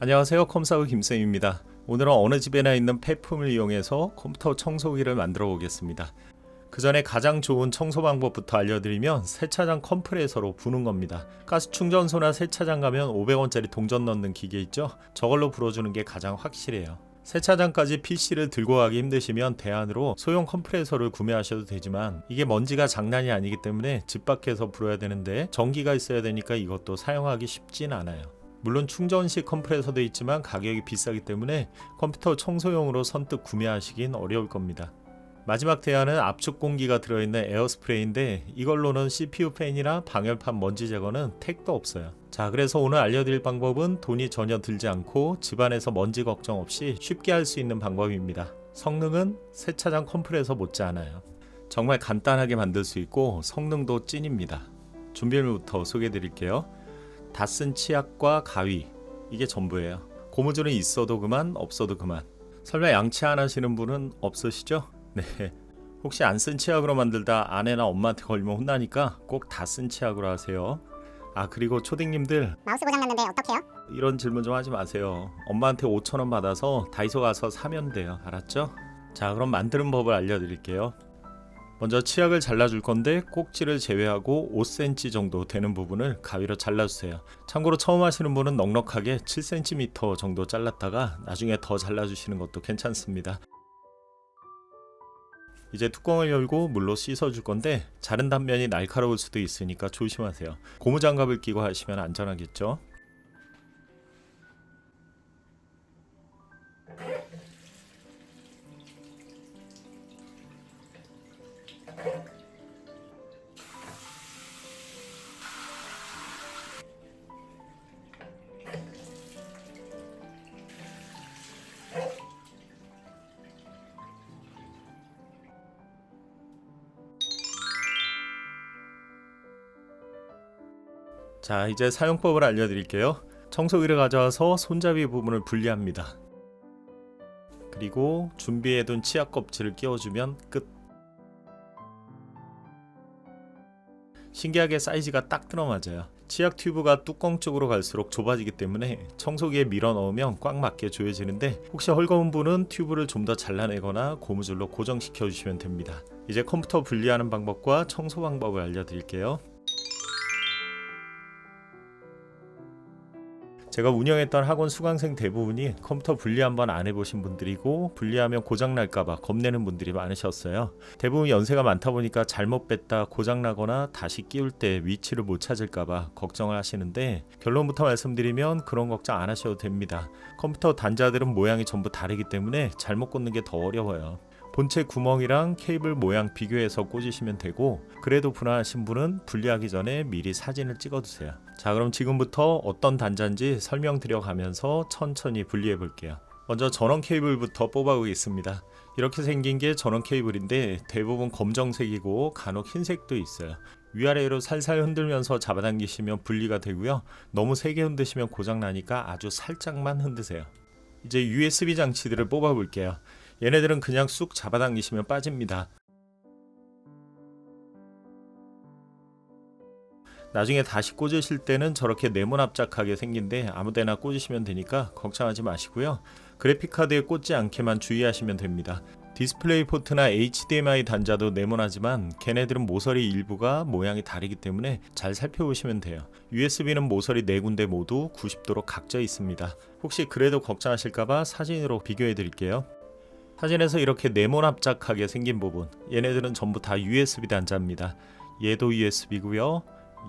안녕하세요, 컴사우 김쌤입니다. 오늘은 어느 집에나 있는 폐품을 이용해서 컴퓨터 청소기를 만들어 보겠습니다. 그 전에 가장 좋은 청소 방법부터 알려드리면 세차장 컴프레서로 부는 겁니다. 가스 충전소나 세차장 가면 500원짜리 동전 넣는 기계 있죠? 저걸로 불어주는 게 가장 확실해요. 세차장까지 PC를 들고 가기 힘드시면 대안으로 소형 컴프레서를 구매하셔도 되지만 이게 먼지가 장난이 아니기 때문에 집 밖에서 불어야 되는데 전기가 있어야 되니까 이것도 사용하기 쉽진 않아요. 물론 충전식 컴프레서도 있지만 가격이 비싸기 때문에 컴퓨터 청소용으로 선뜻 구매하시긴 어려울 겁니다. 마지막 대안은 압축 공기가 들어있는 에어스프레이인데 이걸로는 CPU 팬이나 방열판 먼지 제거는 택도 없어요. 자, 그래서 오늘 알려드릴 방법은 돈이 전혀 들지 않고 집안에서 먼지 걱정 없이 쉽게 할 수 있는 방법입니다. 성능은 세차장 컴프레서 못지않아요. 정말 간단하게 만들 수 있고 성능도 찐입니다. 준비물부터 소개해 드릴게요. 다 쓴 치약과 가위, 이게 전부예요. 고무줄은 있어도 그만, 없어도 그만. 설마 양치 안 하시는 분은 없으시죠? 네. 혹시 안 쓴 치약으로 만들다 아내나 엄마한테 걸리면 혼나니까 꼭 다 쓴 치약으로 하세요. 아, 그리고 초딩님들 마우스 고장 났는데 어떡해요? 이런 질문 좀 하지 마세요. 엄마한테 5,000원 받아서 다이소 가서 사면 돼요. 알았죠? 자, 그럼 만드는 법을 알려드릴게요. 먼저 치약을 잘라줄 건데 꼭지를 제외하고 5cm 정도 되는 부분을 가위로 잘라주세요. 참고로 처음 하시는 분은 넉넉하게 7cm 정도 잘랐다가 나중에 더 잘라주시는 것도 괜찮습니다. 이제 뚜껑을 열고 물로 씻어줄 건데 자른 단면이 날카로울 수도 있으니까 조심하세요. 고무장갑을 끼고 하시면 안전하겠죠? 자, 이제 사용법을 알려드릴게요. 청소기를 가져와서 손잡이 부분을 분리합니다. 그리고 준비해둔 치약 껍질을 끼워주면 끝. 신기하게 사이즈가 딱 들어맞아요. 치약 튜브가 뚜껑 쪽으로 갈수록 좁아지기 때문에 청소기에 밀어 넣으면 꽉 맞게 조여지는데 혹시 헐거운 분은 튜브를 좀 더 잘라내거나 고무줄로 고정시켜 주시면 됩니다. 이제 컴퓨터 분리하는 방법과 청소 방법을 알려드릴게요. 제가 운영했던 학원 수강생 대부분이 컴퓨터 분리 한번 안 해보신 분들이고 분리하면 고장날까봐 겁내는 분들이 많으셨어요. 대부분 연세가 많다 보니까 잘못 뺐다 고장나거나 다시 끼울 때 위치를 못 찾을까봐 걱정을 하시는데 결론부터 말씀드리면 그런 걱정 안 하셔도 됩니다. 컴퓨터 단자들은 모양이 전부 다르기 때문에 잘못 꽂는 게 더 어려워요. 본체 구멍이랑 케이블 모양 비교해서 꽂으시면 되고 그래도 불안하신 분은 분리하기 전에 미리 사진을 찍어두세요. 자, 그럼 지금부터 어떤 단자인지 설명드려 가면서 천천히 분리해 볼게요. 먼저 전원 케이블부터 뽑아 보겠습니다. 이렇게 생긴 게 전원 케이블인데 대부분 검정색이고 간혹 흰색도 있어요. 위아래로 살살 흔들면서 잡아당기시면 분리가 되고요. 너무 세게 흔드시면 고장나니까 아주 살짝만 흔드세요. 이제 USB 장치들을 뽑아 볼게요. 얘네들은 그냥 쑥 잡아당기시면 빠집니다. 나중에 다시 꽂으실 때는 저렇게 네모납작하게 생긴데 아무데나 꽂으시면 되니까 걱정하지 마시고요. 그래픽카드에 꽂지 않게만 주의하시면 됩니다. 디스플레이 포트나 HDMI 단자도 네모나지만 걔네들은 모서리 일부가 모양이 다르기 때문에 잘 살펴보시면 돼요. USB는 모서리 4군데 모두 90도로 각져 있습니다. 혹시 그래도 걱정하실까봐 사진으로 비교해 드릴게요. 사진에서 이렇게 네모납작하게 생긴 부분, 얘네들은 전부 다 USB 단자입니다. 얘도 USB고요.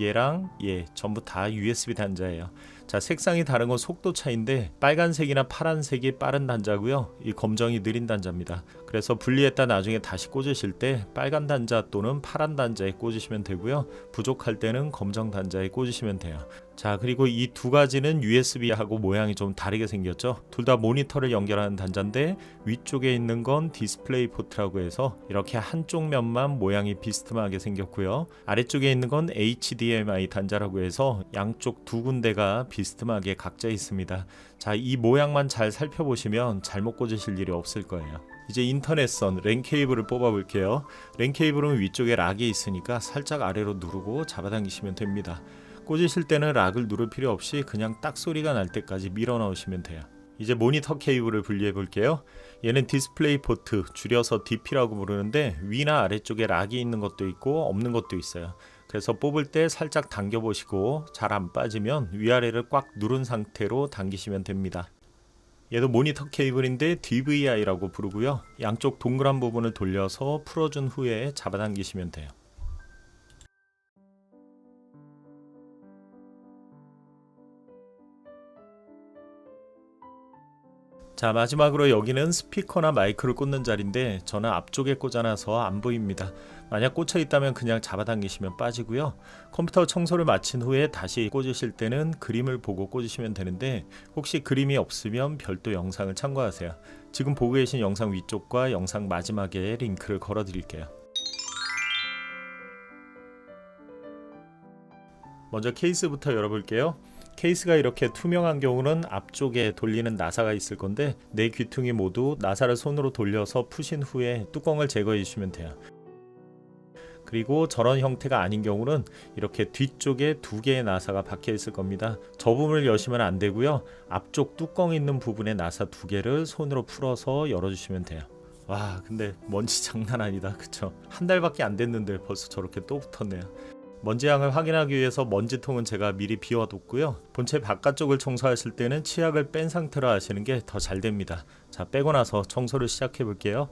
얘랑 얘 전부 다 USB 단자예요. 자, 색상이 다른 건 속도 차이인데 빨간색이나 파란색이 빠른 단자고요. 이 검정이 느린 단자입니다. 그래서 분리했다 나중에 다시 꽂으실 때 빨간 단자 또는 파란 단자에 꽂으시면 되고요. 부족할 때는 검정 단자에 꽂으시면 돼요. 자, 그리고 이 두 가지는 USB하고 모양이 좀 다르게 생겼죠. 둘 다 모니터를 연결하는 단자인데 위쪽에 있는 건 디스플레이 포트라고 해서 이렇게 한쪽 면만 모양이 비스듬하게 생겼고요. 아래쪽에 있는 건 HDMI 단자라고 해서 양쪽 두 군데가 비스듬하게 각져 있습니다. 자, 이 모양만 잘 살펴보시면 잘못 꽂으실 일이 없을 거예요. 이제 인터넷선 랜 케이블을 뽑아 볼게요. 랜 케이블은 위쪽에 락이 있으니까 살짝 아래로 누르고 잡아당기시면 됩니다. 꽂으실 때는 락을 누를 필요 없이 그냥 딱 소리가 날 때까지 밀어 넣으시면 돼요. 이제 모니터 케이블을 분리해 볼게요. 얘는 디스플레이 포트, 줄여서 DP라고 부르는데 위나 아래쪽에 락이 있는 것도 있고 없는 것도 있어요. 그래서 뽑을 때 살짝 당겨 보시고 잘 안 빠지면 위아래를 꽉 누른 상태로 당기시면 됩니다. 얘도 모니터 케이블인데 DVI라고 부르고요. 양쪽 동그란 부분을 돌려서 풀어준 후에 잡아당기시면 돼요. 자, 마지막으로 여기는 스피커나 마이크를 꽂는 자리인데 저는 앞쪽에 꽂아놔서 안 보입니다. 만약 꽂혀 있다면 그냥 잡아당기시면 빠지고요. 컴퓨터 청소를 마친 후에 다시 꽂으실 때는 그림을 보고 꽂으시면 되는데 혹시 그림이 없으면 별도 영상을 참고하세요. 지금 보고 계신 영상 위쪽과 영상 마지막에 링크를 걸어 드릴게요. 먼저 케이스부터 열어볼게요. 케이스가 이렇게 투명한 경우는 앞쪽에 돌리는 나사가 있을 건데 네 귀퉁이 모두 나사를 손으로 돌려서 푸신 후에 뚜껑을 제거해 주시면 돼요. 그리고 저런 형태가 아닌 경우는 이렇게 뒤쪽에 두 개의 나사가 박혀 있을 겁니다. 저 부분을 여시면 안 되고요. 앞쪽 뚜껑 있는 부분의 나사 두 개를 손으로 풀어서 열어주시면 돼요. 와, 근데 먼지 장난 아니다, 그쵸? 한 달밖에 안 됐는데 벌써 저렇게 또 붙었네요. 먼지 양을 확인하기 위해서 먼지통은 제가 미리 비워뒀고요. 본체 바깥쪽을 청소하실 때는 치약을 뺀 상태로 하시는 게 더 잘 됩니다. 자, 빼고 나서 청소를 시작해 볼게요.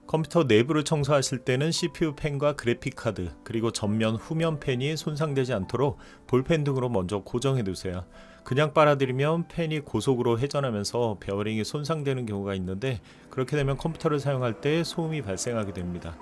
컴퓨터 내부를 청소하실 때는 CPU 펜과 그래픽 카드 그리고 전면 후면 펜이 손상되지 않도록 볼펜 등으로 먼저 고정해 두세요. 그냥 빨아들이면 펜이 고속으로 회전하면서 베어링이 손상되는 경우가 있는데 그렇게 되면 컴퓨터를 사용할 때 소음이 발생하게 됩니다.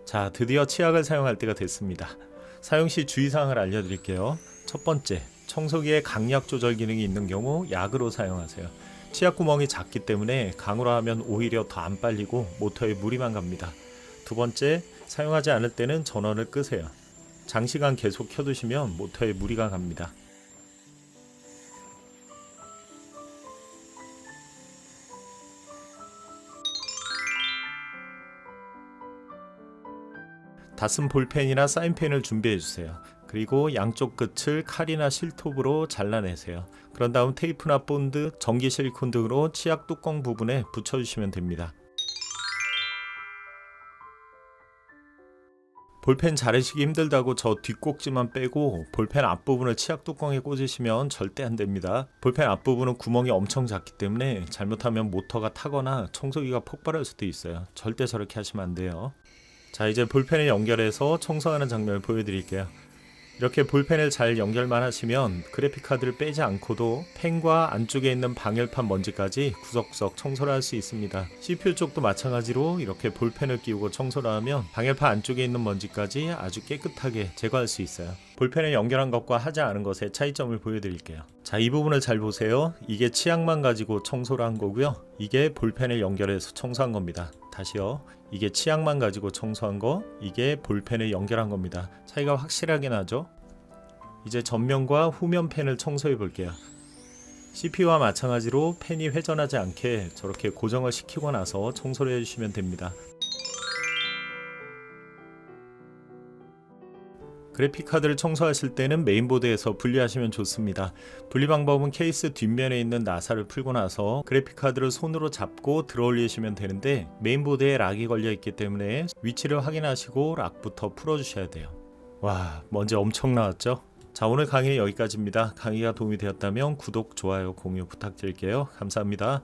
자, 드디어 치약을 사용할 때가 됐습니다. 사용 시 주의사항을 알려드릴게요. 첫 번째, 청소기에 강약 조절 기능이 있는 경우 약으로 사용하세요. 치약 구멍이 작기 때문에 강으로 하면 오히려 더 안 빨리고 모터에 무리만 갑니다. 두 번째, 사용하지 않을 때는 전원을 끄세요. 장시간 계속 켜두시면 모터에 무리가 갑니다. 다 쓴 볼펜이나 사인펜을 준비해주세요. 그리고 양쪽 끝을 칼이나 실톱으로 잘라내세요. 그런 다음 테이프나 본드, 전기 실리콘 등으로 치약 뚜껑 부분에 붙여주시면 됩니다. 볼펜 자르시기 힘들다고 저 뒷꼭지만 빼고 볼펜 앞부분을 치약 뚜껑에 꽂으시면 절대 안 됩니다. 볼펜 앞부분은 구멍이 엄청 작기 때문에 잘못하면 모터가 타거나 청소기가 폭발할 수도 있어요. 절대 저렇게 하시면 안 돼요. 자, 이제 볼펜을 연결해서 청소하는 장면을 보여드릴게요. 이렇게 볼펜을 잘 연결만 하시면 그래픽카드를 빼지 않고도 펜과 안쪽에 있는 방열판 먼지까지 구석구석 청소를 할 수 있습니다. CPU 쪽도 마찬가지로 이렇게 볼펜을 끼우고 청소를 하면 방열판 안쪽에 있는 먼지까지 아주 깨끗하게 제거할 수 있어요. 볼펜을 연결한 것과 하지 않은 것의 차이점을 보여드릴게요. 자, 이 부분을 잘 보세요. 이게 치약만 가지고 청소를 한 거고요. 이게 볼펜을 연결해서 청소한 겁니다. 다시요. 이게 치약만 가지고 청소한 거, 이게 볼펜을 연결한 겁니다. 차이가 확실하게 나죠? 이제 전면과 후면 펜을 청소해 볼게요. CPU와 마찬가지로 펜이 회전하지 않게 저렇게 고정을 시키고 나서 청소를 해주시면 됩니다. 그래픽카드를 청소하실 때는 메인보드에서 분리하시면 좋습니다. 분리 방법은 케이스 뒷면에 있는 나사를 풀고 나서 그래픽카드를 손으로 잡고 들어 올리시면 되는데, 메인보드에 락이 걸려 있기 때문에 위치를 확인하시고 락부터 풀어주셔야 돼요. 와, 먼지 엄청 나왔죠? 자, 오늘 강의는 여기까지입니다. 강의가 도움이 되었다면 구독, 좋아요, 공유 부탁드릴게요. 감사합니다.